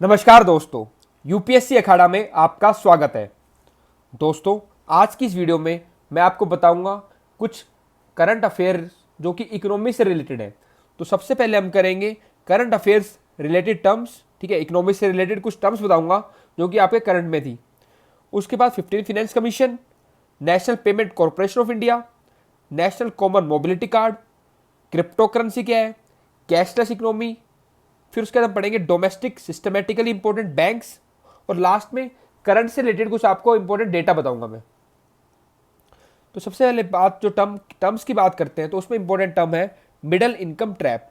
नमस्कार दोस्तों, यूपीएससी अखाड़ा में आपका स्वागत है। दोस्तों, आज की इस वीडियो में मैं आपको बताऊंगा कुछ करंट अफेयर जो कि इकोनॉमी से रिलेटेड है। तो सबसे पहले हम करेंगे करंट अफेयर्स रिलेटेड टर्म्स, ठीक है। इकोनॉमी से रिलेटेड कुछ टर्म्स बताऊंगा जो कि आपके करंट में थी। उसके बाद 15 finance commission, national payment corporation of India, national common mobility card, crypto currency क्या है, कैशलेस इकोनॉमी, फिर उसके बाद हम पढ़ेंगे डोमेस्टिक सिस्टमेटिकली इंपॉर्टेंट बैंक्स, और लास्ट में करंट से रिलेटेड कुछ आपको इंपॉर्टेंट डेटा बताऊंगा मैं। तो सबसे पहले बात जो टर्म्स की बात करते हैं तो उसमें इंपॉर्टेंट टर्म है मिडिल इनकम ट्रैप।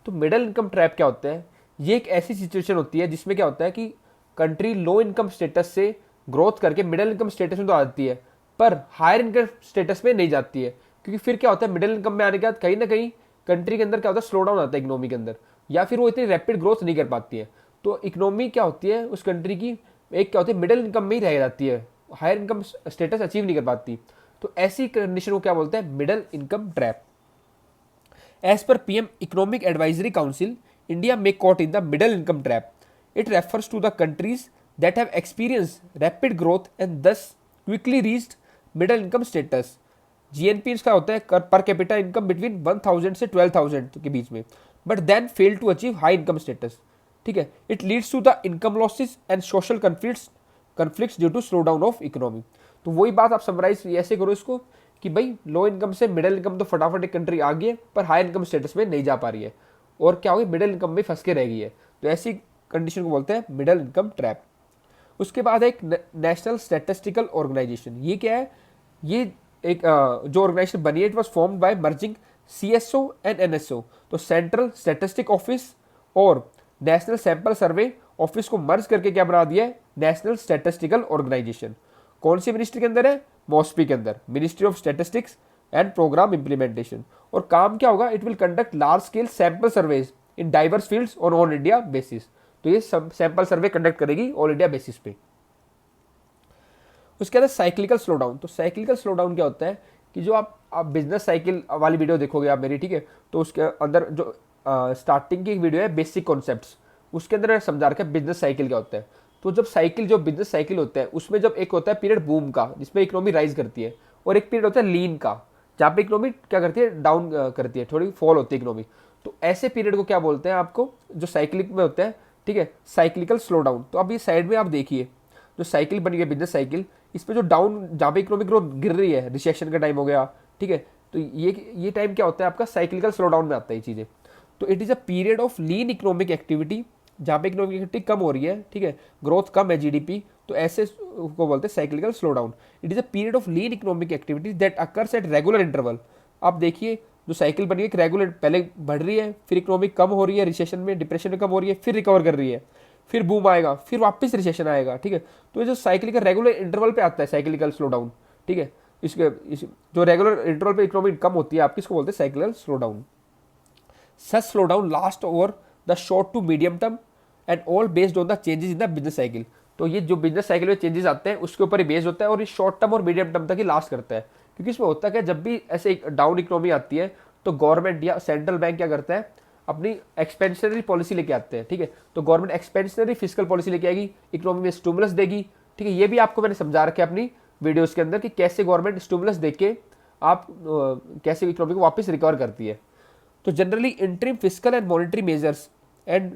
तो मिडिल इनकम ट्रैप क्या होता है? ये एक ऐसी सिचुएशन होती है जिसमें क्या होता है कि कंट्री लो इनकम स्टेटस से ग्रोथ करके मिडिल इनकम स्टेटस में तो आ जाती है, पर हायर इनकम स्टेटस में नहीं जाती है। क्योंकि फिर क्या होता है, मिडिल इनकम में आने के बाद कहीं ना कहीं कंट्री के अंदर क्या होता है, स्लो डाउन आता है इकोनॉमी के अंदर, या फिर वो इतनी रैपिड ग्रोथ नहीं कर पाती है। तो इकोनॉमी क्या होती है उस कंट्री की, एक क्या होती है, मिडिल इनकम में ही रह जाती है, हायर इनकम स्टेटस अचीव नहीं कर पाती। तो ऐसी कंडीशन को क्या बोलते हैं? Middle income trap. एज पर PM economic advisory council, India may caught in the middle income trap. It refers to the countries that have experienced rapid growth and thus quickly reached middle income status. GNP इसका होता है per capita income between 1000 से 12,000 के बीच में, but then fail to achieve high income status, ठीक है। It leads to the income losses and social conflicts due to slow down of economy. तो वही बात आप समराइज ऐसे करो इसको कि भाई लो इनकम से मिडिल इनकम तो फटाफट एक कंट्री आ गई है, पर हाई इनकम स्टेटस में नहीं जा पा रही है, और क्या होगी, मिडिल इनकम में फंस के रह गई है। तो ऐसी कंडीशन को बोलते हैं मिडिल इनकम ट्रैप। उसके बाद एक नेशनल स्टैटिस्टिकल ऑर्गेनाइजेशन, ये क्या है? ये एक जो ऑर्गेनाइजेशन बनी है, it was formed by merging CSO and NSO. तो सेंट्रल स्टैटिस्टिक ऑफिस और नेशनल सैंपल सर्वे ऑफिस को मर्ज करके क्या बना दिया है? National statistical organisation. कौन सी मिनिस्ट्री के अंदर है? मॉस्पी के अंदर, ministry of statistics and programme implementation. और काम क्या होगा? It will conduct large scale sample surveys in diverse fields on all India basis. तो ये सैंपल सर्वे कंडक्ट करेगी ऑल इंडिया बेसिस पे। उसके बाद साइक्लिकल स्लो डाउन। तो साइक्लिकल स्लो डाउन क्या होता है कि जो आप बिजनेस साइकिल वाली वीडियो देखोगे आप मेरी, ठीक है, तो उसके अंदर जो स्टार्टिंग की एक वीडियो है बेसिक कॉन्सेप्ट्स, उसके अंदर समझा रखा है बिजनेस साइकिल क्या होता है। तो जब साइकिल, जो बिजनेस साइकिल होता है, उसमें जब एक होता है पीरियड बूम का जिसमें इकोनॉमी राइज करती है, और एक पीरियड होता है लीन का जहाँ पे इकोनॉमी क्या करती है, डाउन करती है, थोड़ी फॉल होती है इकोनॉमी। तो ऐसे पीरियड को क्या बोलते हैं आपको, जो साइक्लिक में होते हैं, ठीक है, साइक्लिकल स्लो डाउन। तो अब ये साइड में आप देखिए जो साइकिल बनी है बिजनेस साइकिल, इस पे जो डाउन, जहाँ पे इकोनॉमिक ग्रोथ गिर रही है, रिसेशन का टाइम हो गया, ठीक है, तो ये टाइम क्या होता है आपका? साइक्लिकल स्लो डाउन में आता है ये चीज़ें। तो it is a period of lean economic activity, जहाँ पे इकोनॉमिक एक्टिविटी कम हो रही है, ठीक है, ग्रोथ कम है जीडीपी, तो ऐसे को बोलते हैं cyclical slow down. It is a period of lean economic activity that occurs at regular interval. आप देखिए जो साइकिल बनी है, एक रेगुलर, पहले बढ़ रही है, फिर इकोनॉमिक कम हो रही है, रिसेशन में, डिप्रेशन में कम हो रही है, फिर रिकवर कर रही है, फिर बूम आएगा, फिर वापस रिसेशन आएगा, ठीक है। तो ये जो साइकिल रेगुलर इंटरवल पे आता है साइक्लिकल स्लो डाउन, ठीक है, जो रेगुलर इंटरवल पे इकोनॉमी कम होती है आपकी, इसको बोलते हैं cyclical slow down. Such slow down last over the short to medium term and all based on the changes in the business cycle. तो ये जो बिजनेस साइकिल में चेंजेस आते हैं उसके ऊपर ही बेस्ड होता है, और ये शॉर्ट टर्म और मीडियम टर्म तक ही लास्ट करता है। क्योंकि इसमें होता है, जब भी ऐसे डाउन इकोनॉमी आती है तो गवर्नमेंट या सेंट्रल बैंक क्या करता है, अपनी एक्सपेंशनरी पॉलिसी लेके आते हैं, ठीक है। तो गवर्नमेंट एक्सपेंशनरी फिजिकल पॉलिसी लेके आएगी, इकोनॉमी में स्टिमुलस देगी, ठीक है। ये भी आपको मैंने समझा रखा है अपनी वीडियोस के अंदर कि कैसे गवर्नमेंट स्टिमुलस देके आप कैसे इकोनॉमी को वापस रिकवर करती है। तो generally interim physical and monetary measures and,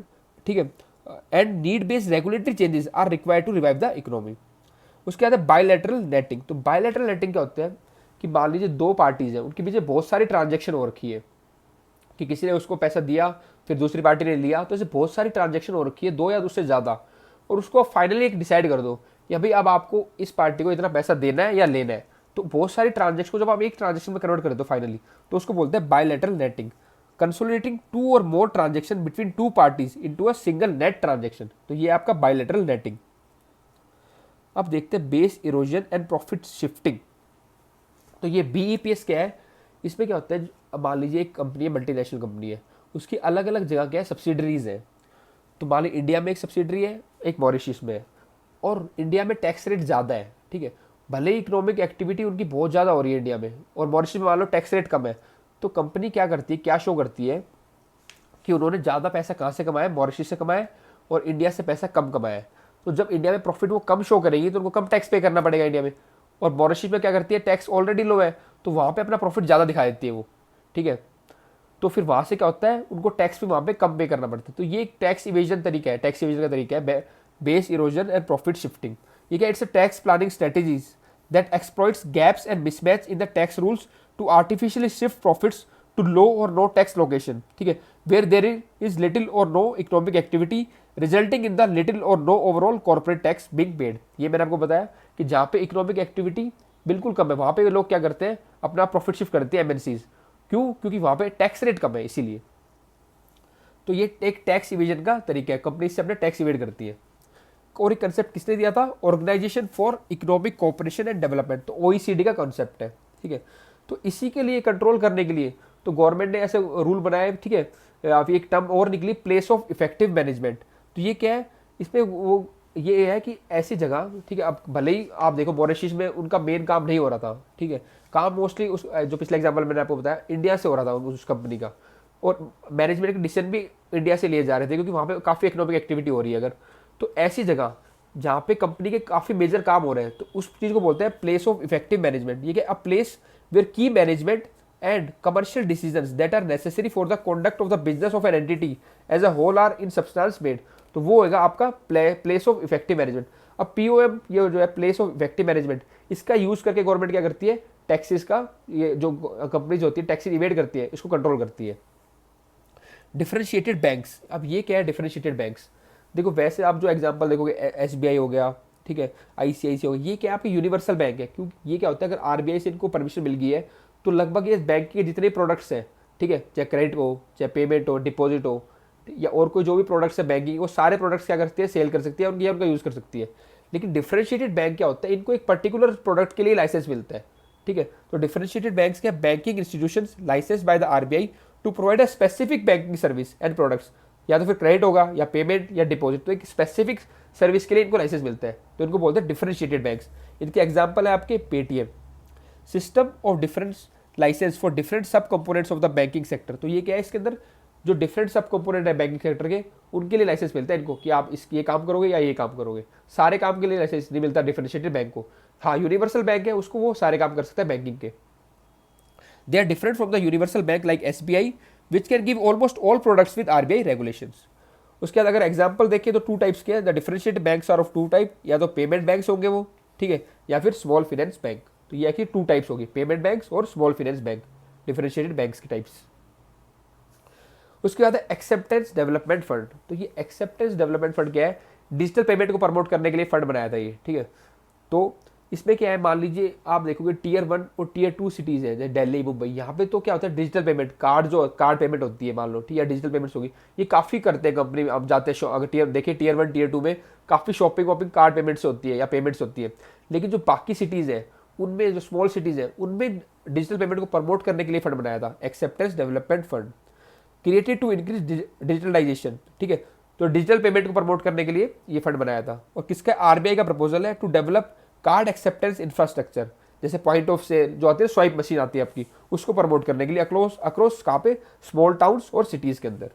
ठीक है, and need based regulatory changes are required to revive the economy. उसके बाद है बायलैटरल नेटिंग। तो बायलैटरल नेटिंग क्या होता है कि मान लीजिए दो पार्टीज हैं, उनके पीछे बहुत सारी ट्रांजेक्शन हो रखी है, कि किसी ने उसको पैसा दिया, फिर दूसरी पार्टी ने लिया, तो ऐसे बहुत सारी ट्रांजेक्शन हो रखी है, दो या उससे ज़्यादा, और उसको फाइनली एक डिसाइड कर दो या भाई अब आपको इस पार्टी को इतना पैसा देना है या लेना है। तो बहुत सारी ट्रांजेक्शन को जब आप एक ट्रांजेक्शन में कन्वर्ट कर दो फाइनली, तो उसको बोलते हैं बायलैटरल नेटिंग। कंसोलिडेटिंग टू और more transaction between two parties into a single net transaction, तो ये आपका बायलैटरल नेटिंग। अब देखते हैं base erosion and profit shifting. तो ये बीईपीएस क्या है? इसमें क्या होता है, मान लीजिए एक कंपनी है, मल्टीनेशनल कंपनी है, उसकी अलग अलग जगह क्या है, सब्सिडरीज है। तो मान लीजिए इंडिया में एक सब्सिडरी है, एक मॉरिशस में है, और इंडिया में टैक्स रेट ज़्यादा है, ठीक है, भले ही इकोनॉमिक एक्टिविटी उनकी बहुत ज़्यादा हो रही है इंडिया में, और मॉरिशस में मान लो टैक्स रेट कम है। तो कंपनी क्या करती है, क्या शो करती है कि उन्होंने ज़्यादा पैसा कहाँ से कमाया, मॉरिशस से कमाया, और इंडिया से पैसा कम कमाया है। तो जब इंडिया में प्रॉफिट वो कम शो करेगी तो उनको कम टैक्स पे करना पड़ेगा इंडिया में। और मॉरिशस में क्या करती है, टैक्स ऑलरेडी लो है तो वहाँ पे अपना प्रॉफिट ज़्यादा दिखा देती है वो, ठीक है। तो फिर वहाँ से क्या होता है, उनको टैक्स भी वहाँ पे कम पे करना पड़ता है। तो ये एक टैक्स इवेजन तरीका है, टैक्स इवेजन का तरीका है, base erosion and profit shifting. ये क्या, it's a tax planning strategies that exploits gaps and mismatch in the tax rules to artificially shift profits to low or no tax location, ठीक है, where there is little or no economic activity resulting in the little or no overall corporate tax being paid. ये मैंने आपको बताया कि जहाँ पे economic activity बिल्कुल कम है वहाँ पे लोग क्या करते हैं, अपना प्रॉफिट शिफ्ट करते हैं एमएनसीज। क्यों? क्योंकि वहाँ पे टैक्स रेट कम है इसीलिए। तो ये एक टैक्स इवेजन का तरीका है, कंपनी से अपने टैक्स इवेड करती है। और एक कंसेप्ट किसने दिया था, organisation for economic cooperation and development, तो ओईसीडी का कंसेप्ट है, ठीक है। तो इसी के लिए कंट्रोल करने के लिए तो गवर्नमेंट ने ऐसे रूल बनाए, ठीक है। अभी एक टर्म और निकली, प्लेस ऑफ इफेक्टिव मैनेजमेंट। तो ये क्या है, इसमें वो ये है कि ऐसी जगह, ठीक है, अब भले ही आप देखो मॉरिशस में उनका मेन काम नहीं हो रहा था, ठीक है, काम मोस्टली उस जो पिछले एग्जाम्पल मैंने आपको बताया इंडिया से हो रहा था उस कंपनी का, और मैनेजमेंट के डिसीजन भी इंडिया से लिए जा रहे थे क्योंकि वहाँ पे काफ़ी इकोनॉमिक एक्टिविटी हो रही है अगर। तो ऐसी जगह जहाँ पे कंपनी के काफ़ी मेजर काम हो रहे हैं तो उस चीज़ को बोलते हैं प्लेस ऑफ इफेक्टिव मैनेजमेंट। ये क्या, a place where key management and commercial decisions that are necessary for the conduct of the business of an entity as a whole are in substance made. तो वो होगा आपका place of effective management. अब POM, ये जो है place of effective management, इसका use करके गवर्नमेंट क्या करती है, टैक्सेस का, ये जो कंपनीज होती है टैक्सेस इवेड करती है इसको कंट्रोल करती है। डिफरेंशिएटेड बैंक्स, अब ये क्या है डिफरेंशिएटेड बैंक्स, देखो वैसे आप जो एग्जांपल देखोगे एसबीआई हो गया, ठीक है, आईसीआईसी हो गया, ये क्या आपके यूनिवर्सल बैंक है। क्योंकि ये क्या होता है, अगर आरबीआई से इनको परमिशन मिल गई है तो लगभग ये बैंक के जितने प्रोडक्ट्स हैं, ठीक है, चाहे क्रेडिट हो, चाहे पेमेंट हो, डिपॉजिट हो, या और कोई जो भी प्रोडक्ट्स है बैंकिंग, वो सारे प्रोडक्ट्स क्या करती है, सेल कर सकती है और उनका यूज़ कर सकती है। लेकिन डिफरेंशिएटेड बैंक क्या होता है, इनको एक पर्टिकुलर प्रोडक्ट के लिए लाइसेंस मिलता है, ठीक है। तो डिफरेंशिएटेड बैंक्स क्या, banking institutions license by the RBI to provide a specific banking service and products, या तो फिर क्रेडिट होगा या पेमेंट या डिपॉजिट, तो एक स्पेसिफिक सर्विस के लिए इनको लाइसेंस मिलता है, तो इनको बोलते हैं डिफरेंशिएटेड बैंक्स। इनके एग्जांपल है आपके Paytm, system of difference license for different sub components of the banking sector. तो ये क्या है, इसके अंदर जो डिफरेंट सब कंपोनेंट है बैंकिंग सेक्टर के, उनके लिए लाइसेंस मिलता है इनको कि आप इस ये काम करोगे या ये काम करोगे। सारे काम के लिए लाइसेंस नहीं मिलता डिफरेंशिएटेड बैंक को। हाँ, यूनिवर्सल बैंक है, उसको वो सारे काम कर सकता है बैंकिंग के। They are different from the universal bank like SBI which can give almost all products with RBI regulations. उसके बाद अगर एग्जाम्पल देखें तो टू टाइप्स के, the differentiated banks are of two type, या तो पेमेंट बैंक्स होंगे वो, ठीक है, या फिर स्मॉल फाइनेंस बैंक। तो ये कि टू टाइप्स होगी, पेमेंट बैंक्स और small finance bank, differentiated banks की टाइप्स। उसके बाद है एक्सेप्टेंस डेवलपमेंट फंड। तो ये एक्सेप्टेंस डेवलपमेंट फंड क्या है, डिजिटल पेमेंट को प्रमोट करने के लिए फंड बनाया था ये, ठीक है। तो इसमें क्या है, मान लीजिए आप देखोगे टीयर 1 और टीयर 2 सिटीज़ है जैसे दिल्ली मुंबई, यहाँ पे तो क्या होता है डिजिटल पेमेंट, कार्ड पेमेंट होती है मान लो, ठीक है, डिजिटल पेमेंट्स होगी, ये काफ़ी करते हैं कंपनी में। अब जाते हैं अगर टीयर 1 टीयर 2 में काफ़ी शॉपिंग वॉपिंग कार्ड पेमेंट्स होती है या पेमेंट्स होती है। लेकिन जो बाकी सिटीज़ है उनमें, जो स्मॉल सिटीज़ है उनमें डिजिटल पेमेंट को प्रमोट करने के लिए फंड बनाया था, acceptance development fund, created to increase digitalisation, ठीक है। तो डिजिटल पेमेंट को प्रमोट करने के लिए ये फंड बनाया था। और किसका, आरबीआई का प्रपोजल है to develop card acceptance infrastructure, जैसे पॉइंट ऑफ सेल जो आती है, स्वाइप मशीन आती है आपकी, उसको प्रमोट करने के लिए अक्रॉस कहाँ पे, स्मॉल टाउन्स और सिटीज़ के अंदर।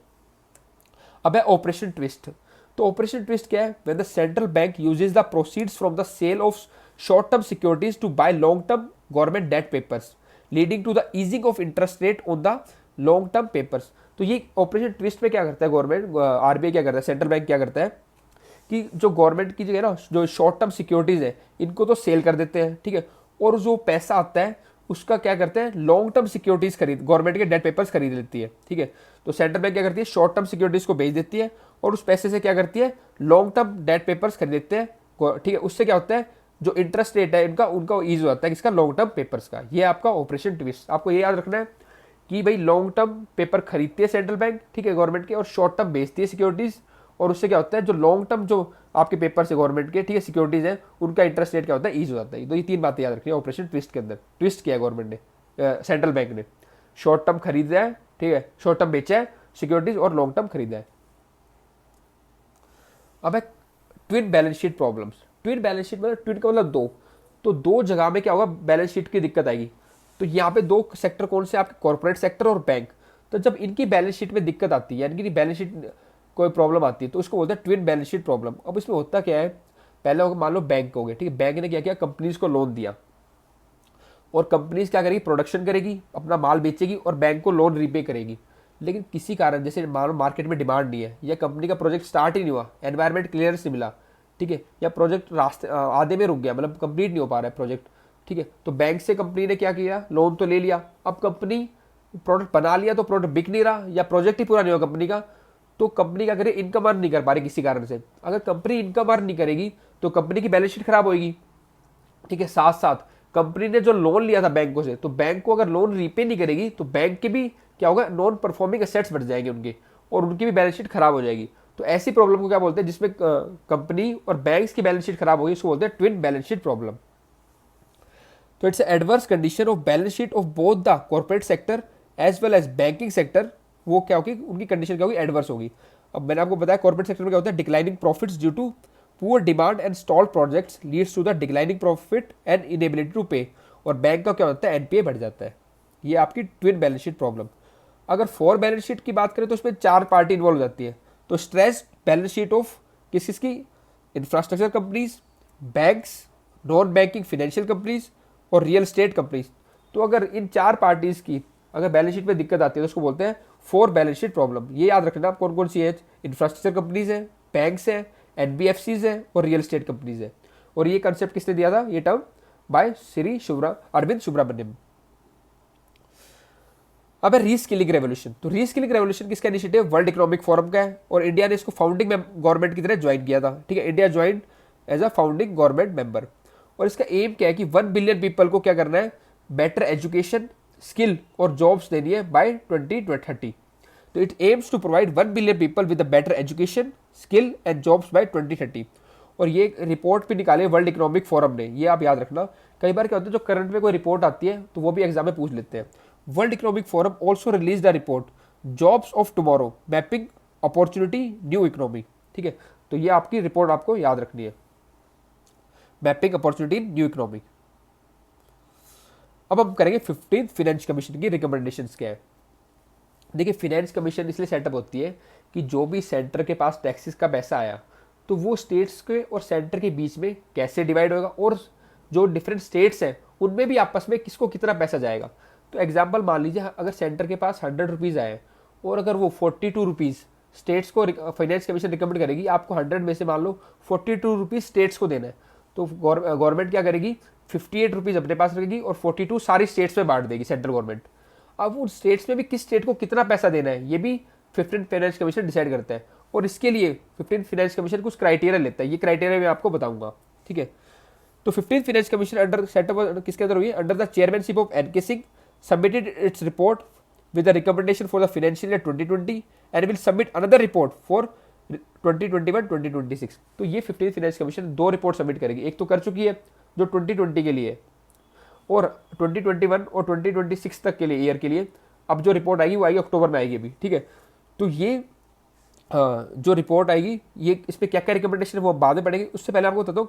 अब है ऑपरेशन ट्विस्ट। तो ऑपरेशन ट्विस्ट क्या है, when the central bank uses the proceeds from the sale of short term securities to buy long term government debt papers leading to the easing of interest rate on the long term papers. तो ये operation twist में क्या करता है government, RBI क्या करता है, central bank क्या करता है कि जो गवर्नमेंट की जो है ना, जो शॉर्ट टर्म सिक्योरिटीज है इनको तो सेल कर देते हैं, ठीक है, और जो पैसा आता है उसका क्या करते हैं, लॉन्ग टर्म सिक्योरिटीज खरीद, गवर्नमेंट के डेट पेपर्स खरीद लेती है, ठीक है। तो सेंट्रल बैंक क्या करती है, शॉर्ट टर्म सिक्योरिटीज को बेच देती है और उस पैसे से क्या करती है, लॉन्ग टर्म डेट पेपर्स खरीद देते हैं, ठीक है। उससे क्या होता है, जो इंटरेस्ट रेट है इनका उनका ईज हो जाता है किसका, लॉन्ग टर्म पेपर्स का। ये आपका ऑपरेशन ट्विस्ट। आपको ये याद रखना है कि भाई लॉन्ग टर्म पेपर खरीदती है सेंट्रल बैंक, ठीक है, गवर्नमेंट के, और शॉर्ट टर्म बेचती है सिक्योरिटीज, और उससे क्या होता है, जो लॉन्ग टर्म जो आपके पेपर से गवर्नमेंट के, ठीक है, सिक्योरिटीज हैं, उनका इंटरेस्ट रेट क्या होता है, ईज हो जाता है। तो ये तीन बातें याद रखनी है ऑपरेशन ट्विस्ट के अंदर। ट्विस्ट किया गवर्नमेंट ने, सेंट्रल बैंक ने, शॉर्ट टर्म खरीदा है, ठीक है, शॉर्ट टर्म बेचा है सिक्योरिटीज, और लॉन्ग टर्म खरीदा है। अब है twin balance sheet problems. Twin balance sheet मतलब, ट्विन का मतलब दो, तो दो जगह में क्या होगा, बैलेंस शीट की दिक्कत आएगी। तो यहाँ पे दो सेक्टर कौन से, आपके कॉर्पोरेट सेक्टर और बैंक। तो जब इनकी बैलेंस शीट में दिक्कत आती है, यानी कि बैलेंस शीट कोई प्रॉब्लम आती है तो उसको बोलते हैं ट्विन बैलेंस शीट प्रॉब्लम। अब इसमें होता क्या है, पहले होगा मान लो बैंक हो गए, ठीक है, बैंक ने क्या किया, कंपनीज को लोन दिया और कंपनीज क्या करेगी, प्रोडक्शन करेगी, अपना माल बेचेगी और बैंक को लोन रीपे करेगी। लेकिन किसी कारण जैसे मान लो मार्केट में डिमांड नहीं है या कंपनी का प्रोजेक्ट स्टार्ट ही नहीं हुआ, एनवायरमेंट क्लियरेंस नहीं मिला, ठीक है, या प्रोजेक्ट रास्ते आधे में रुक गया, मतलब कंप्लीट नहीं हो पा रहा है प्रोजेक्ट, ठीक है, तो बैंक से कंपनी ने क्या किया, लोन तो ले लिया। अब कंपनी प्रोडक्ट बना लिया तो प्रोडक्ट बिक नहीं रहा या प्रोजेक्ट ही पूरा नहीं हुआ कंपनी का, तो कंपनी क्या करे, इनकम अर्न नहीं कर पा रही किसी कारण से। अगर कंपनी इनकम अर्न नहीं करेगी तो कंपनी की बैलेंस शीट खराब होगी, ठीक है। साथ साथ कंपनी ने जो लोन लिया था बैंकों से, तो बैंक को अगर लोन रीपे नहीं करेगी तो बैंक के भी क्या होगा, नॉन परफॉर्मिंग एसेट्स बढ़ जाएंगे उनके और उनकी भी बैलेंस शीट खराब हो जाएगी। तो ऐसी प्रॉब्लम को क्या बोलते हैं, जिसमें कंपनी और बैंक्स की बैलेंस शीट खराब होगी, उसको बोलते हैं ट्विन बैलेंस शीट प्रॉब्लम। तो it's adverse condition of balance sheet of both the corporate sector as well as banking sector. वो क्या होगी, उनकी कंडीशन क्या होगी, एडवर्स होगी। अब मैंने आपको बताया कॉर्पोरेट सेक्टर में क्या होता है, declining profits due to poor demand and stalled projects leads to the declining profit and inability to pay. और बैंक का क्या होता है, एनपीए बढ़ जाता है। ये आपकी ट्विन बैलेंस शीट प्रॉब्लम। अगर फोर बैलेंस शीट की बात करें तो उसमें 4 पार्टी इन्वॉल्व हो जाती है। तो स्ट्रेस बैलेंस शीट ऑफ किसकी, infrastructure companies, banks, non banking financial companies और रियल एस्टेट कंपनीज। तो अगर इन 4 पार्टीज की अगर बैलेंस शीट में दिक्कत आती है तो उसको बोलते हैं फोर बैलेंस शीट प्रॉब्लम। ये याद रखना आप कौन कौन सी है, इंफ्रास्ट्रक्चर कंपनीज है, बैंक्स है, एनबीएफसीज है और रियल एस्टेट कंपनीज है। और ये कंसेप्ट किसने दिया था, ये टर्म बाय श्री अरविंद सुब्रमण्यम। अब है रीस्किलिंग रेवोल्यूशन। तो रीस्किलिंग रेवोल्यूशन किसका इनिशिएटिव, वर्ल्ड इकोनॉमिक फोरम का है और इंडिया ने इसको फाउंडिंग गवर्नमेंट की तरह ज्वाइन किया था, ठीक है, India join as a founding government member. और इसका एम क्या है कि 1 बिलियन पीपल को क्या करना है, बेटर एजुकेशन, स्किल और जॉब्स देनी है बाय 2030। तो it aims to provide 1 billion people with a better education, skill and jobs by 2030। और ये रिपोर्ट भी निकाली है वर्ल्ड इकोनॉमिक फोरम ने, ये आप याद रखना। कई बार क्या होता है, जो करंट में कोई रिपोर्ट आती है तो वो भी एग्जाम में पूछ लेते हैं। World economic forum also release the report jobs of tomorrow mapping opportunity new economy, ठीक है। तो ये आपकी रिपोर्ट आपको याद रखनी है, मैपिंग अपॉर्चुनिटी न्यू इकोनॉमी। अब हम करेंगे 15th फाइनेंस कमीशन की रिकमेंडेशंस क्या है। देखिए फाइनेंस कमीशन इसलिए सेटअप होती है कि जो भी सेंटर के पास टैक्सेस का पैसा आया तो वो स्टेट्स के और सेंटर के बीच में कैसे डिवाइड होगा और जो डिफरेंट स्टेट्स हैं उनमें भी आपस में किसको कितना पैसा जाएगा। तो एग्जाम्पल मान लीजिए अगर सेंटर के पास 100 रुपीज़ आए और अगर वो 42 रुपीज़ स्टेट्स को फाइनेंस कमीशन रिकमेंड करेगी, आपको 100 में से मान लो 42 रुपीज़ स्टेट्स को देना है, तो गवर्नमेंट क्या करेगी, 58 रुपीज़ अपने पास रखेगी और 42 सारी स्टेट्स में बांट देगी सेंट्रल गवर्नमेंट। अब उन स्टेट्स में भी किस स्टेट को कितना पैसा देना है ये भी 15th फाइनेंस कमीशन डिसाइड करता है। और इसके लिए 15th फाइनेंस कमीशन कुछ क्राइटेरिया लेता है, ये क्राइटेरिया मैं आपको बताऊंगा, ठीक है। तो 15th finance commission under setup किसके अंदर हुई है, under the chairmanship of N K Singh, submitted its report with the recommendation for the financial year 2020 and will submit another report for 2021-2026। तो ये 15th finance commission 2 report submit करेगी, एक तो कर चुकी है जो 2020 के लिए और 2021 और 2026 तक के लिए ईयर के लिए अब जो रिपोर्ट आएगी वो आएगी अक्टूबर में आएगी अभी, ठीक है। तो ये जो रिपोर्ट आएगी ये इस पर क्या क्या रिकमेंडेशन है वो बाद में पड़ेगी। उससे पहले आपको बता दो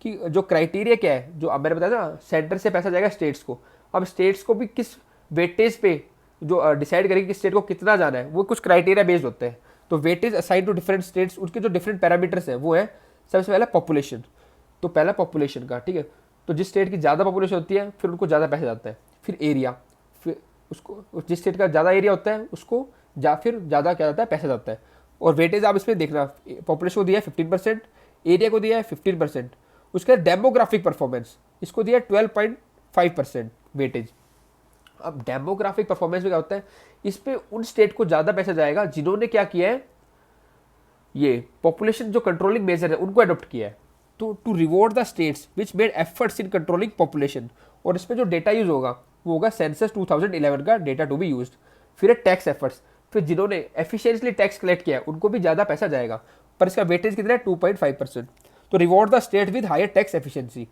कि जो क्राइटेरिया क्या है, जो अब मैंने बताया ना सेंटर से पैसा जाएगा स्टेट्स को, अब स्टेट्स को भी किस वेटेज पे जो डिसाइड करेगी कि स्टेट को कितना जाना है वो कुछ क्राइटेरिया बेस्ड होते हैं। तो weightage assign to different states, उसके जो डिफरेंट पैरामीटर्स हैं वो है सबसे पहला पॉपुलेशन, तो पहला पॉपुलेशन का, ठीक है। तो जिस स्टेट की ज़्यादा पॉपुलेशन होती है फिर उनको ज़्यादा पैसा जाता है। फिर एरिया, फिर उसको जिस स्टेट का ज़्यादा एरिया होता है उसको फिर ज़्यादा क्या जाता है, पैसा जाता है। और वेटेज आप इसमें देखना, पॉपुलेशन को दिया है 15%, एरिया को दिया है 15%, उसके डेमोग्राफिक परफॉर्मेंस इसको दिया है 12.5% वेटेज। अब डेमोग्राफिक परफॉर्मेंस में क्या होता है, इस पे उन स्टेट को ज़्यादा पैसा जाएगा जिन्होंने क्या किया है, ये पॉपुलेशन जो कंट्रोलिंग मेजर है उनको अडॉप्ट किया है। तो to reward the states which made efforts in controlling population, और इसमें जो डेटा यूज होगा वो होगा सेंसस 2011 का डेटा टू बी यूज्ड। फिर है टैक्स एफर्ट्स, फिर जिन्होंने एफिशिएंटली टैक्स कलेक्ट किया है उनको भी ज़्यादा पैसा जाएगा, पर इसका वेटेज कितना है 2.5%। तो reward the state with higher tax efficiency.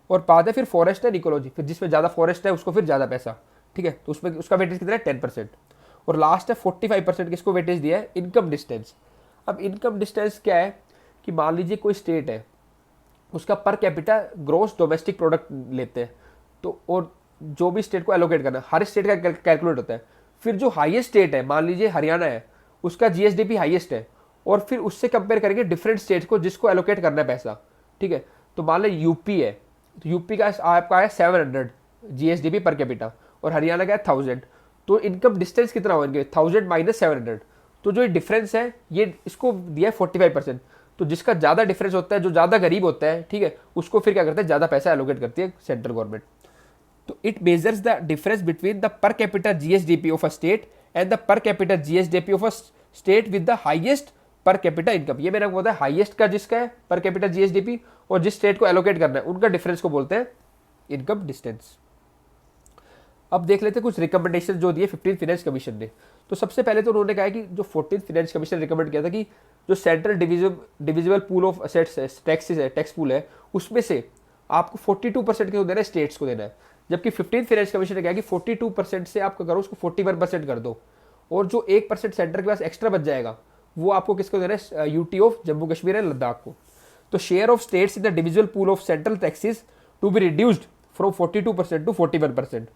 और बाद है फिर फॉरेस्ट एंड इकोलॉजी, फिर जिसमें ज़्यादा फॉरेस्ट है उसको फिर ज़्यादा पैसा, ठीक है। तो उसमें उसका वेटेज कितना है 10%। और लास्ट है 45% किसको वेटेज दिया है, इनकम डिस्टेंस। अब इनकम डिस्टेंस क्या है कि मान लीजिए कोई स्टेट है उसका per capita gross domestic product लेते हैं, तो और जो भी स्टेट को एलोकेट करना है हर स्टेट का कैलकुलेट होता है। फिर जो हाईएस्ट स्टेट है मान लीजिए हरियाणा है, उसका जीएसडीपी हाईएस्ट है और फिर उससे कंपेयर करेंगे डिफरेंट स्टेट्स को जिसको एलोकेट करना है पैसा, ठीक है। तो मान लो यूपी है, तो यूपी का आपका है 700 जीएसडीपी पर कैपिटा और हरियाणा का है 1000, तो इनकम डिस्टेंस कितना होंगे 1000 माइनस 700, तो जो ये डिफरेंस है ये इसको दिया है 45%। तो जिसका ज़्यादा डिफरेंस होता है, जो ज़्यादा गरीब होता है, ठीक है, उसको फिर क्या करते हैं, ज़्यादा पैसा एलोकेट करती है सेंट्रल गवर्नमेंट। तो it measures the difference between the per capita GSDP of a state and the per capita GSDP of a state with the highest per capita income. ये मैंने बोला हाईएस्ट का जिसका है पर कैपिटा जीएसडीपी और जिस state को allocate करना है उनका डिफरेंस को बोलते हैं इनकम डिस्टेंस। अब देख लेते हैं कुछ रिकमेंडेशन जो दिए 15th फाइनेंस कमीशन ने। तो सबसे पहले तो उन्होंने कहा कि जो 14th फाइनेंस कमीशन रिकमेंड किया था कि जो central divisible pool of assets है, टैक्सेस है, टैक्स पूल है, उसमें से आपको 42% को देना है, स्टेट्स को देना है। जबकि 15th फाइनेंस कमीशन ने कहा कि 42% से आप करो उसको 41% कर दो, और जो 1% सेंटर के पास एक्स्ट्रा बच जाएगा वो आपको किसको देना है, UT of Jammu Kashmir and Ladakh को। तो share of states in the divisible pool of central taxes to be reduced from 42% to 41%,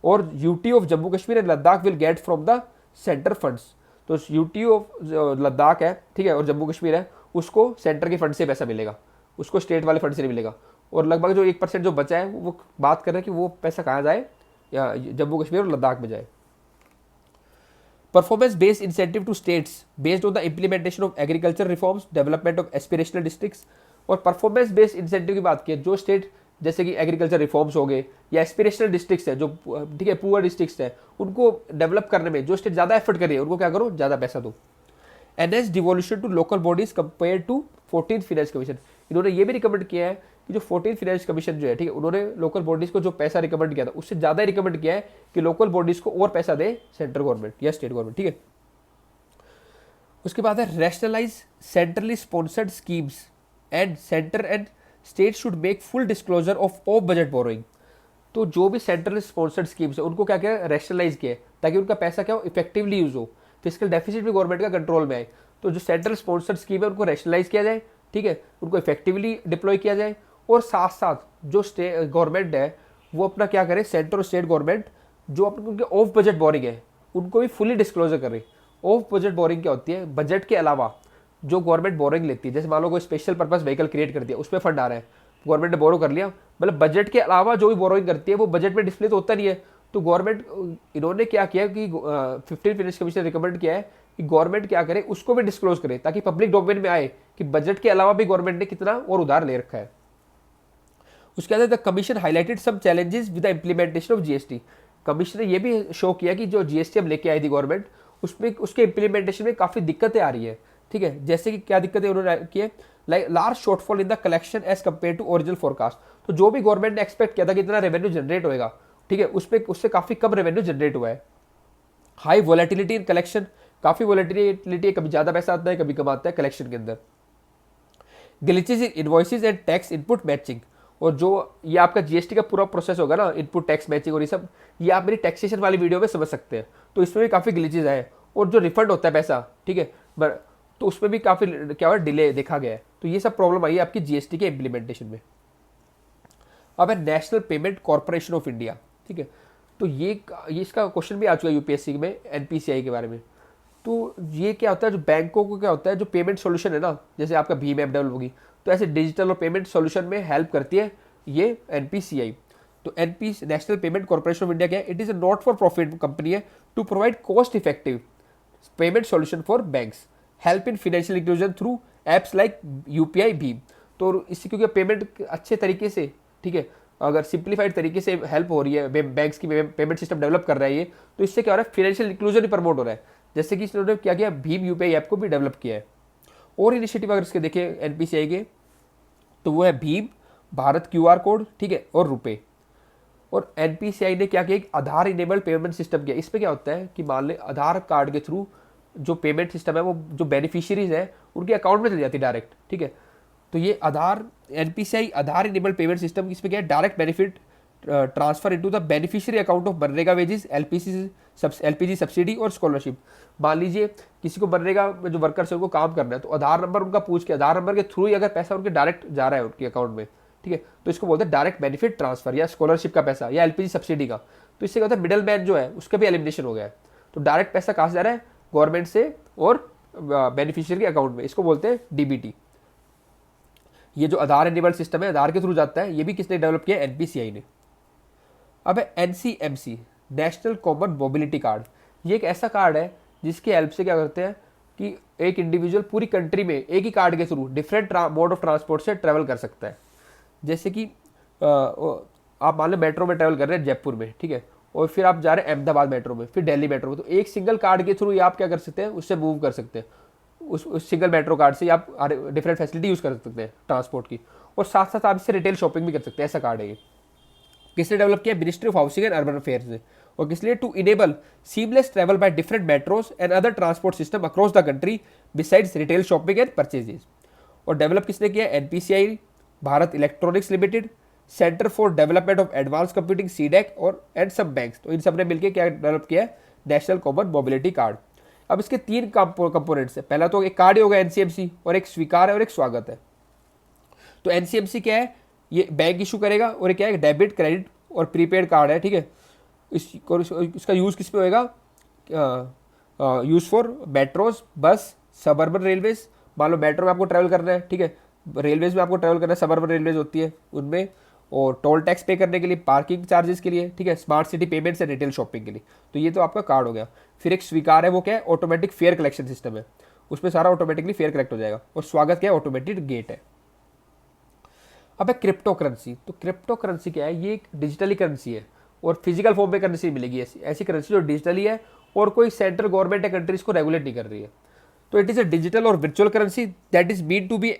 और UT of Jammu Kashmir and Ladakh will get from the centre funds. तो यूटी ऑफ लद्दाख है, ठीक है, और जम्मू कश्मीर है, उसको सेंटर के फंड से पैसा मिलेगा, उसको स्टेट वाले फंड से नहीं मिलेगा। और लगभग जो 1% जो बचा है वो बात कर रहे हैं कि वो पैसा कहाँ जाए, या जम्मू कश्मीर और लद्दाख में जाए। Performance based incentive to states based on the implementation of agriculture reforms, development of aspirational districts. और परफॉर्मेंस बेस्ड इंसेंटिव की बात की, जो स्टेट जैसे कि एग्रीकल्चर रिफॉर्म्स हो गए या एस्पिरेशनल डिस्ट्रिक्ट्स है, जो ठीक है पुअर डिस्ट्रिक्ट्स है, उनको डेवलप करने में जो स्टेट ज़्यादा एफर्ट कर रही है उनको क्या करो, ज़्यादा पैसा दो। एनएस devolution to local bodies compare to 14th finance commission. इन्होंने ये भी रिकमेंड किया है कि जो 14th फाइनेंस कमीशन जो है, ठीक है, उन्होंने लोकल बॉडीज को जो पैसा रिकमेंड किया था उससे ज़्यादा रिकमेंड किया है कि लोकल बॉडीज को और पैसा दे सेंट्रल गवर्नमेंट या स्टेट गवर्नमेंट, ठीक है। उसके बाद है rationalise centrally sponsored schemes and centre and state should make full disclosure of budget borrowing. तो जो भी सेंट्रल स्पॉन्सर्ड स्कीम्स है उनको क्या किया, रैशनलाइज किया है ताकि उनका पैसा क्या हो, इफेक्टिवली यूज हो, फिजिकल डेफिसिट भी गवर्नमेंट का कंट्रोल में आए। तो जो सेंट्रल स्पॉन्सर्ड स्कीम है उनको रैशनलाइज किया जाए, ठीक है, उनको इफेक्टिवली डिप्लॉय किया जाए, और साथ साथ जो स्टेट गवर्नमेंट है वो अपना क्या करे, सेंट्रल और स्टेट गवर्नमेंट जो अपने उनके ऑफ बजट बोरिंग है उनको भी फुली डिस्क्लोजर करे। ऑफ बजट बोरिंग क्या होती है, बजट के अलावा जो गवर्नमेंट बोरिंग लेती है, जैसे मान लो कोई स्पेशल पर्पस व्हीकल क्रिएट कर दिया, उसमें फंड आ रहा है, गवर्नमेंट ने बोरो कर लिया, मतलब बजट के अलावा जो भी बोरोइंग करती है वो बजट में डिस्प्ले तो होता नहीं है। तो गवर्नमेंट इन्होंने क्या किया कि 15th फाइनेंस कमीशन ने रिकमेंड किया है कि गवर्नमेंट क्या करे, उसको भी डिस्क्लोज करे ताकि पब्लिक डोमेन में आए कि बजट के अलावा भी गवर्नमेंट ने कितना और उधार ले रखा है। उसके बाद the commission highlighted some challenges with the implementation of GST. Commission ने यह भी शो किया कि जो जीएसटी अब लेके आई थी गवर्नमेंट, उसमें उसके इम्प्लीमेंटेशन में काफ़ी दिक्कतें आ रही है, ठीक है। जैसे कि क्या दिक्कतें उन्होंने की है, like large shortfall in the collection as compared to original forecast. तो जो भी गवर्नमेंट ने एक्सपेक्ट किया था कि इतना रेवेन्यू जनरेट होएगा, ठीक है, उससे काफ़ी कम रेवेन्यू जनरेट हुआ है। हाई वॉलेटिलिटी इन कलेक्शन, काफ़ी वॉलेटिलिटी, कभी ज़्यादा पैसा आता है कभी कम आता है कलेक्शन के अंदर। Glitches in invoices and tax input matching, और जो ये आपका जीएसटी का पूरा प्रोसेस होगा ना, इनपुट टैक्स मैचिंग और ये सब, ये आप मेरी टैक्सेशन वाली वीडियो में समझ सकते हैं। तो इसमें भी काफ़ी ग्लिचेज आए, और जो रिफंड होता है पैसा, ठीक है, तो उसमें भी काफ़ी क्या हुआ, डिले देखा गया है। तो ये सब प्रॉब्लम आई है आपकी जीएसटी के इम्प्लीमेंटेशन में। अब है national payment corporation of India, ठीक है। तो ये इसका क्वेश्चन भी आ चुका है यूपीएससी में एनपीसीआई के बारे में। तो ये क्या होता है, जो बैंकों को क्या होता है, जो पेमेंट सॉल्यूशन है ना, जैसे आपका भीम ऐप डेवलप होगी, तो ऐसे डिजिटल और पेमेंट सॉल्यूशन में हेल्प करती है ये एनपीसीआई। तो national payment corporation of India क्या है, it is a not for profit company है to provide cost effective payment solution for banks, help in financial inclusion through apps like UPI भीम। तो इससे क्योंकि पेमेंट अच्छे तरीके से, ठीक है, अगर सिंप्लीफाइड तरीके से हेल्प हो रही है, बैंक्स की पेमेंट सिस्टम डेवलप कर रहा है ये, तो इससे क्या हो रहा है, फाइनेंशियल इंक्लूजन भी प्रमोट हो रहा है। जैसे कि इसने क्या किया, भीम यूपीआई ऐप को भी डेवलप किया है। और इनिशिएटिव अगर इसके देखें एनपीसीआई के, तो वो है भीम, भारत क्यूआर कोड, ठीक है, और रुपए। और एनपीसीआई ने क्या किया, एक आधार इनेबल्ड पेमेंट सिस्टम किया। इसमें क्या होता है कि मान ले आधार कार्ड के थ्रू जो पेमेंट सिस्टम है वो जो बेनिफिशियरीज है उनके अकाउंट में चली जाती है डायरेक्ट, ठीक है। तो ये आधार एनपीसीआई आधार इनेबल्ड पेमेंट सिस्टम, इसमें क्या है, direct benefit transfer into the beneficiary account of MNREGA wages, LPG subsidy और स्कॉलरशिप। मान लीजिए किसी को मनरेगा में जो वर्कर्स है उनको काम करना है, तो आधार नंबर उनका पूछ के, आधार नंबर के थ्रू ही अगर पैसा उनके डायरेक्ट जा रहा है उनके अकाउंट में, ठीक है, तो इसको बोलते हैं डायरेक्ट बेनिफिट ट्रांसफर, या स्कॉलरशिप का पैसा या एलपीजी सब्सिडी का। तो इससे क्या होता है, मिडल मैन जो है उसका भी एलिमिनेशन हो गया है। तो डायरेक्ट पैसा कहाँ से जा रहा है, गवर्नमेंट से और बेनिफिशियरी के अकाउंट में, इसको बोलते हैं डीबीटी। ये जो आधार एनेबल्ड सिस्टम है, आधार के थ्रू जाता है, ये भी किसने डेवलप किया है? एनपीसीआई ने। अब है NCMC, national common mobility card. ये एक ऐसा कार्ड है जिसकी हेल्प से क्या करते हैं कि एक इंडिविजुअल पूरी कंट्री में एक ही कार्ड के through different mode of transport से ट्रैवल कर सकता है। जैसे कि आप मान लो मेट्रो में ट्रैवल कर रहे हैं जयपुर में, ठीक है, और फिर आप जा रहे हैं अहमदाबाद मेट्रो में, फिर दिल्ली मेट्रो में, तो एक सिंगल कार्ड के थ्रू आप क्या कर सकते हैं, उससे मूव कर सकते हैं। उस सिंगल मेट्रो कार्ड से आप डिफरेंट फैसिलिटी यूज़ कर सकते हैं ट्रांसपोर्ट की, और साथ साथ आप इससे रिटेल शॉपिंग भी कर सकते हैं। ऐसा कार्ड है ये। किसने डेवलप किया? Ministry of housing and urban affairs ने। और किस लिए? To enable seamless travel by different metros and other transport system across the country besides retail shopping and purchases. और डेवलप किसने किया? NPCI, Bharat electronics limited, centre for development of advance computing CDAC और and सब banks. तो इन सब ने मिलकर क्या डेवलप किया है? National common mobility card. अब इसके 3 कंपोनेंट्स है। पहला तो एक कार्ड ही होगा एनसीएमसी, और एक स्वीकार है और एक स्वागत है। तो एनसीएमसी क्या है? ये बैंक इशू करेगा, और ये क्या है? डेबिट, क्रेडिट और प्रीपेड कार्ड है, ठीक है। इसका यूज़ किस पे होएगा? यूज़ फॉर मेट्रोज, बस, सबअर्बन रेलवेज। मान लो मेट्रो में आपको ट्रैवल करना है, ठीक है, रेलवेज में आपको ट्रैवल करना है, सबअर्बन रेलवेज होती है उनमें, और टोल टैक्स पे करने के लिए, पार्किंग चार्जेस के लिए, ठीक है, smart city payments and retail shopping के लिए। तो ये तो आपका कार्ड हो गया। फिर एक स्वीकार है, वो क्या है? ऑटोमेटिक फेयर कलेक्शन सिस्टम है, उसमें सारा ऑटोमेटिकली फेयर कलेक्ट हो जाएगा। और स्वागत क्या है? ऑटोमेटेड गेट है। अब है क्रिप्टो करेंसी। तो क्रिप्टो करेंसी क्या है? ये एक डिजिटली करेंसी है, और फिजिकल फॉर्म में करेंसी मिलेगी, ऐसी करेंसी जो डिजिटली है और कोई सेंट्रल गवर्नमेंट या कंट्री इसको रेगुलेट नहीं कर रही है। तो इट इज़ अ डिजिटल और virtual currency that is mean to be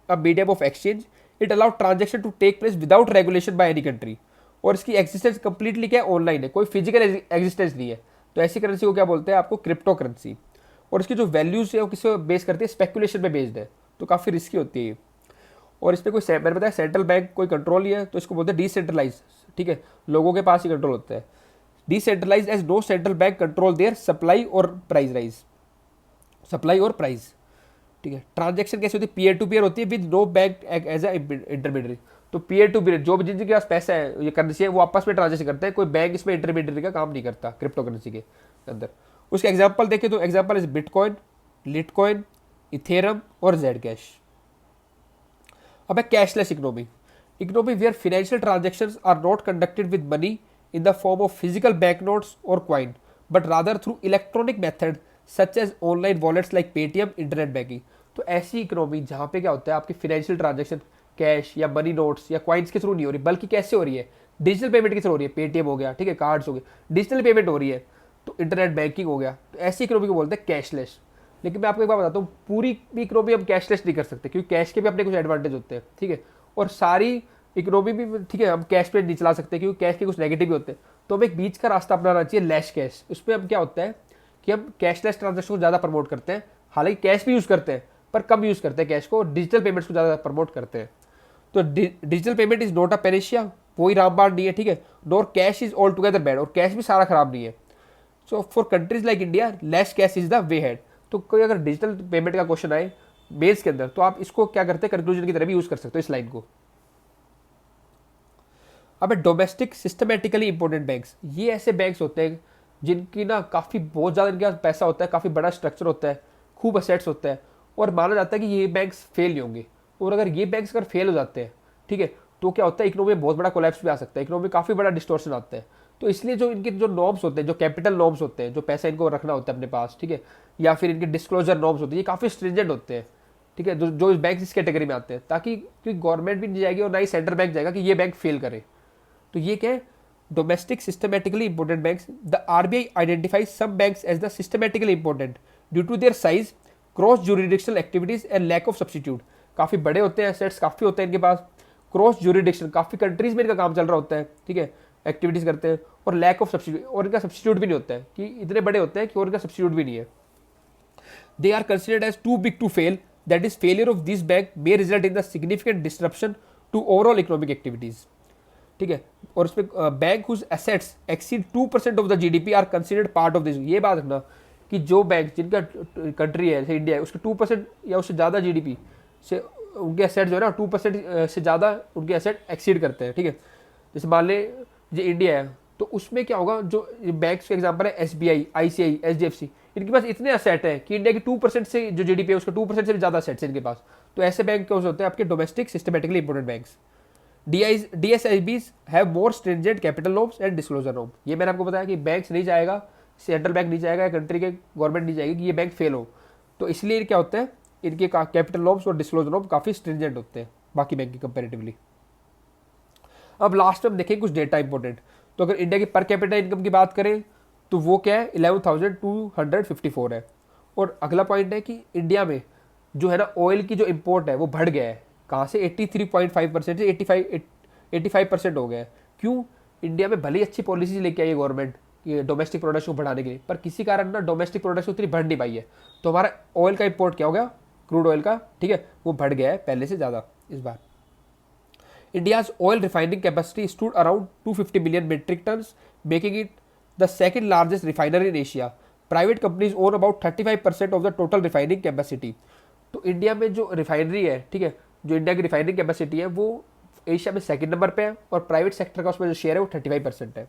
a medium of exchange. It allow transaction to take place without regulation by any country. और इसकी एग्जिस्टेंस कंप्लीटली क्या है? ऑनलाइन है, कोई फिजिकल एग्जिस्टेंस नहीं है। तो ऐसी करेंसी को क्या बोलते हैं? आपको क्रिप्टो करेंसी। और इसकी जो वैल्यूज है वो किसको बेस करती है? स्पेकुलेशन पे बेस्ड है, तो काफ़ी रिस्की होती है ये। और इस पर कोई मैंने बताया सेंट्रल बैंक कोई कंट्रोल नहीं है, तो इसको बोलते हैं डिसेंट्रलाइज, ठीक है, लोगों के पास ही कंट्रोल होता है। Decentralise as no central bank control their supply और प्राइस राइज, सप्लाई और प्राइस, ठीक है। ट्रांजेक्शन कैसे होती है? पीयर टू पीयर होती है with no bank as a intermediary. तो पीयर टू पीयर जो भी जिनके पास पैसा है, ये करेंसी है, वो आपस में ट्रांजेक्शन करते हैं, कोई बैंक इसमें इंटरमीडियरी का काम नहीं करता क्रिप्टो करेंसी के अंदर। उसके एग्जाम्पल देखें तो example is bitcoin, litecoin, ethereum और जेड कैश। अब है cashless economy. Economy where financial transactions are not conducted with money in the form of physical bank notes or coin, but rather through electronic method such as online wallets like Paytm, internet banking. तो ऐसी economy जहाँ पे क्या होता है, आपकी financial transaction cash या money notes या क्वाइंस के थ्रू नहीं हो रही, बल्कि कैसे हो रही है? डिजिटल पेमेंट के थ्रू हो रही है। पेटीएम हो गया, ठीक है, कार्ड्स हो गए, डिजिटल पेमेंट हो रही है, तो इंटरनेट बैंकिंग हो गया। तो ऐसी इकोनॉमी को बोलते हैं कैशलेस। लेकिन मैं आपको एक बात बताता हूँ, पूरी भी इकोनॉमी हम कैशलेस नहीं कर सकते, क्योंकि कैश के भी अपने कुछ एडवांटेज होते हैं, ठीक है, और सारी इकोनॉमी भी, ठीक है, हम कैश पे नहीं चला सकते, क्योंकि कैश के कुछ नेगेटिव भी होते हैं। तो हमें एक बीच का रास्ता अपनाना चाहिए, लेस कैश। उसमें हम क्या होता है कि हम कैशलेस ट्रांजेक्शन को ज़्यादा प्रमोट करते हैं, हालांकि कैश भी यूज़ करते हैं पर कम यूज़ करते हैं कैश को, डिजिटल पेमेंट्स को ज़्यादा प्रमोट करते हैं। तो digital payment is not a Panacea, कोई रामबाण नहीं है, ठीक है, nor cash is all together bad, और कैश भी सारा खराब नहीं है। So for countries like India less cash is the way head. तो कोई अगर डिजिटल पेमेंट का क्वेश्चन आए मेंस के अंदर, तो आप इसको क्या करते हैं, कंक्लूजन की तरह भी यूज कर सकते हो इस लाइन को। अब डोमेस्टिक सिस्टमेटिकली इंपॉर्टेंट बैंक्स, ये ऐसे बैंक्स होते हैं जिनकी ना काफ़ी बहुत ज़्यादा इनके पास पैसा होता है, काफ़ी बड़ा स्ट्रक्चर होता है, खूब असेट्स होता है, और माना जाता है कि ये बैंक्स फेल नहीं होंगे। और अगर ये बैंक्स अगर फेल हो जाते हैं, ठीक है, तो क्या होता है, इकोनॉमी में बहुत बड़ा कोलैप्स भी आ सकता है, इकोनॉमी में काफ़ी बड़ा डिस्टॉर्शन आता है। तो इसलिए जो इनके जो नॉर्म्स होते हैं, जो कैपिटल नॉर्म्स होते हैं, जो पैसा इनको रखना होता है अपने पास, ठीक है, या फिर इनके डिस्क्लोजर नॉर्म्स होते हैं, ये काफ़ी स्ट्रिंजेंट होते हैं, ठीक है, जो बैंक इस कैटेगरी में आते हैं, ताकि क्योंकि गवर्नमेंट भी नहीं जाएगी और ना ही सेंट्रल बैंक जाएगा कि ये बैंक फेल करे। तो ये क्या है, domestic systematically important banks. The RBI identifies some banks as the systematically important due to their size, cross jurisdictional activities and lack of substitute. काफ़ी बड़े होते हैं, एसेट्स काफ़ी होते हैं इनके पास, क्रॉस ज्यूरिडिक्शन काफ़ी कंट्रीज में इनका काम चल रहा होता है, ठीक है, एक्टिविटीज करते हैं, और लैक ऑफ सब्स्टिट्यूट, और इनका सब्स्टिट्यूट भी नहीं होता है, कि इतने बड़े होते हैं कि और इनका सब्स्टिट्यूट भी नहीं है। They are considered as too big to fail, that is failure of this bank may result in the significant disruption to overall economic activities, ठीक है। और उसमें bank whose assets exceed 2% of the GDP are considered part of this. ये बात रखना कि जो bank जिनका कंट्री है जैसे इंडिया है, उसके 2% या उससे ज़्यादा जीडीपी से उनके एसेट जो है ना 2% से ज़्यादा उनके एसेट एक्सीड करते हैं, ठीक है। जैसे मान लें जो इंडिया है, तो उसमें क्या होगा, जो बैंक्स के एग्जांपल है एसबीआई, आईसीआई, एचडीएफसी, इनके पास इतने असेट हैं कि इंडिया की 2% से जो जीडीपी है उसका 2% से भी ज़्यादा असेट्स है इनके पास। तो ऐसे बैंक कौन से होते हैं आपके domestic systematically important banks. DSIBs have more stringent capital norms and disclosure norm. ये मैंने आपको बताया कि बैंक्स नहीं जाएगा, सेंट्रल बैंक नहीं जाएगा, कंट्री के गवर्नमेंट नहीं जाएगी कि ये बैंक फेल हो, तो इसलिए क्या होते हैं इनके कैपिटल नॉर्म्स और डिस्क्लोजर नॉर्म काफ़ी स्ट्रिंजेंट होते हैं बाकी बैंक की कंपेरेटिवली। अब लास्ट में हम देखें कुछ डेटा इंपॉर्टेंट। तो अगर इंडिया की पर कैपिटा इनकम की बात करें तो वो क्या है 11,254 है। और अगला पॉइंट है कि इंडिया में जो है ना ऑयल की जो इम्पोर्ट है वो बढ़ गया है, कहाँ से 83.5% से 85% हो गया है। क्यों? इंडिया में भले ही अच्छी पॉलिसी लेके आई है गवर्नमेंट ये डोमेस्टिक प्रोडक्ट्स को बढ़ाने के लिए, पर किसी कारण ना डोमेस्टिक प्रोडक्ट्स उतनी बढ़ नहीं पाई है। तो हमारा ऑयल का इम्पोर्ट क्या हो गया, क्रूड ऑयल का, ठीक है, वो बढ़ गया है पहले से ज़्यादा इस बार। India's oil refining capacity stood around 250 million metric tons, making it the second largest refinery in Asia. Private companies own about 35% of the total refining capacity. तो इंडिया में जो रिफाइनरी है, ठीक है, जो इंडिया की रिफाइनिंग कैपेसिटी है वो एशिया में सेकंड नंबर पे है और प्राइवेट सेक्टर का उसमें जो शेयर है वो 35% है।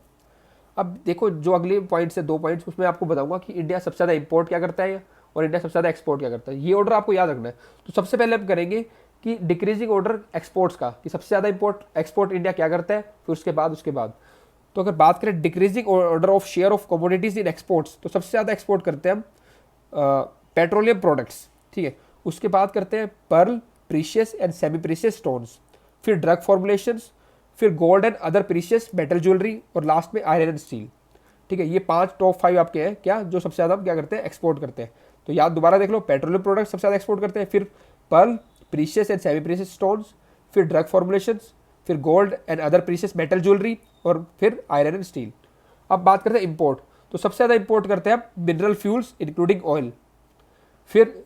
अब देखो जो अगले पॉइंट्स है 2 पॉइंट्स उसमें आपको बताऊंगा कि इंडिया सबसे ज़्यादा इंपोर्ट क्या करता है और इंडिया सबसे ज़्यादा एक्सपोर्ट क्या करता है। ये ऑर्डर आपको याद रखना है। तो सबसे पहले हम करेंगे कि डिक्रीजिंग ऑर्डर एक्सपोर्ट्स का, कि सबसे ज़्यादा एक्सपोर्ट इंडिया क्या करता है, फिर उसके बाद तो अगर बात करें decreasing order of share of commodities in exports, तो सबसे ज़्यादा एक्सपोर्ट करते हैं हम पेट्रोलियम प्रोडक्ट्स, ठीक है। उसके बाद करते हैं pearl, precious and semi precious stones, फिर ड्रग फॉर्मुलेशंस, फिर gold and other precious metal jewellery और लास्ट में आयरन एंड स्टील, ठीक है। ये 5 टॉप 5 आपके हैं क्या जो सबसे ज़्यादा हम क्या करते हैं एक्सपोर्ट करते हैं। तो याद दोबारा देख लो, पेट्रोलियम प्रोडक्ट सबसे ज़्यादा एक्सपोर्ट करते हैं, फिर pearl, precious and semi precious stones, फिर ड्रग फॉर्मुलेशंस, फिर gold and other precious metal jewellery और फिर आयरन एंड स्टील। अब बात करते हैं इंपोर्ट, तो सबसे ज़्यादा इंपोर्ट करते हैं हम मिनरल फ्यूल्स इंक्लूडिंग ऑयल, फिर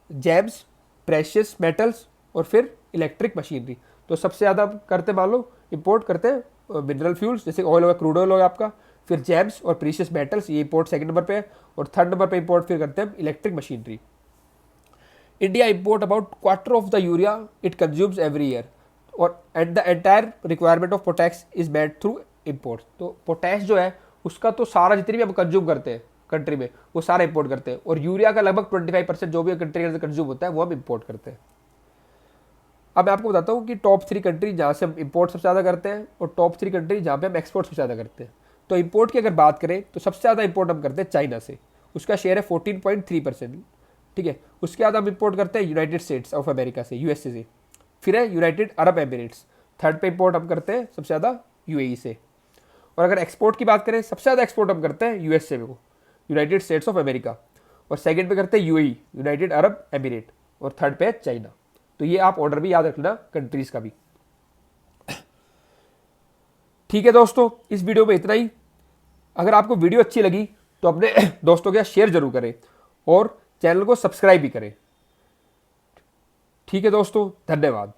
जेम्स, प्रेशियस मेटल्स और फिर इलेक्ट्रिक मशीनरी। तो सबसे ज़्यादा करते मान लो इंपोर्ट करते हैं मिनरल फ्यूल्स जैसे ऑयल होगा, क्रूड ऑयल होगा आपका, फिर जेम्स और प्रीशियस मेटल्स, ये इंपोर्ट सेकंड नंबर पे है, और थर्ड नंबर पे इंपोर्ट फिर करते हैं electric machinery. India import about quarter of the urea it consumes every year और at the entire requirement of potash is made through import. तो पोटैश जो है उसका तो सारा जितनी भी हम कंज्यूम करते हैं कंट्री में वो सारा इंपोर्ट करते हैं, और यूरिया का लगभग 25% जो भी कंट्री के अंदर कंज्यूम होता है वो हम इंपोर्ट करते हैं। अब मैं आपको बताता हूँ कि टॉप 3 कंट्री जहाँ से हम इंपोर्ट सबसे ज़्यादा करते हैं और टॉप 3 कंट्री जहाँ पे हम एक्सपोर्ट सबसे ज़्यादा करते हैं। तो इंपोर्ट की अगर बात करें तो सबसे ज़्यादा इंपोर्ट हम करते हैं चाइना से, उसका शेयर है 14.3%, ठीक है। उसके बाद हम इंपोर्ट करते हैं यूनाइटेड स्टेट्स ऑफ अमेरिका से, यूएसए से, फिर है यूनाइटेड अरब एमिरेट्स, थर्ड पे इंपोर्ट हम करते हैं सबसे ज़्यादा यूएई से। और अगर एक्सपोर्ट की बात करें सबसे ज़्यादा एक्सपोर्ट हम करते हैं यूएसए को, यूनाइटेड स्टेट्स ऑफ अमेरिका, और सेकंड पे करते हैं यूएई, यूनाइटेड अरब एमिरेट, और थर्ड पे है चाइना। तो ये आप ऑर्डर भी याद रखना कंट्रीज का भी। ठीक है दोस्तों, इस वीडियो में इतना ही। अगर आपको वीडियो अच्छी लगी तो अपने दोस्तों के साथ शेयर जरूर करें और चैनल को सब्सक्राइब भी करें। ठीक है दोस्तों, धन्यवाद।